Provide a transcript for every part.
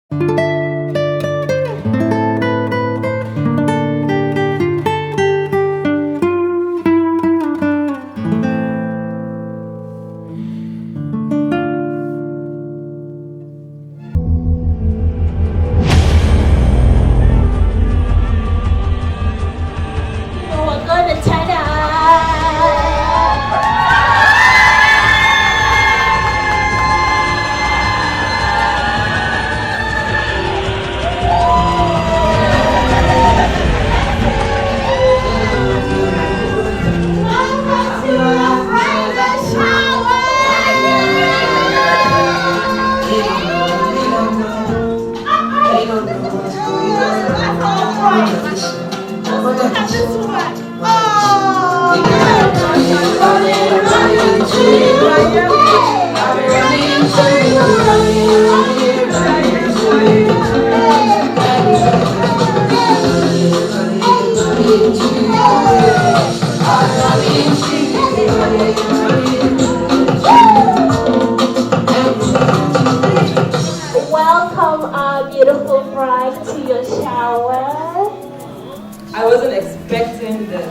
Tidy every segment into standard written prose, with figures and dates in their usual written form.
We're going to China. Welcome our beautiful bride to your shower. I wasn't expecting this.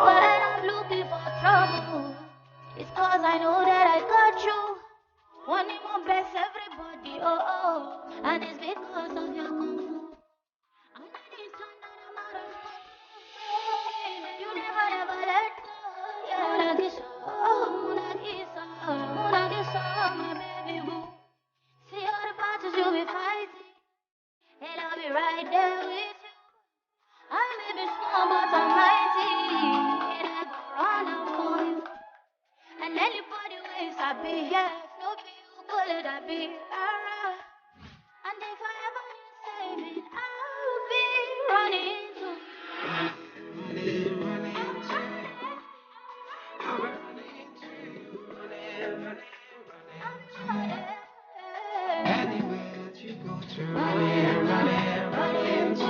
When I'm looking for trouble, it's cause I know that I got you. Wanting more best everybody, and it's because of your kung fu. I'm not the son that I'm out of control. You never let go. Yeah, my baby boo. See all the battles you'll be fighting, and I'll be right there with you. I may be small, but I'm mighty, and I go run out for you. And anybody ways I be, yeah, no be you, call it I be, alright. And if I ever need saving, I'll be running to you. Anywhere that you go to, running to you.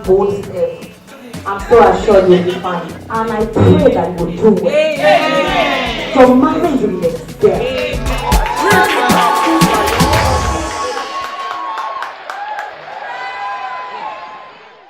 both steps, I'm so assured you'll be fine. And I pray that you will do well. Your marriage will be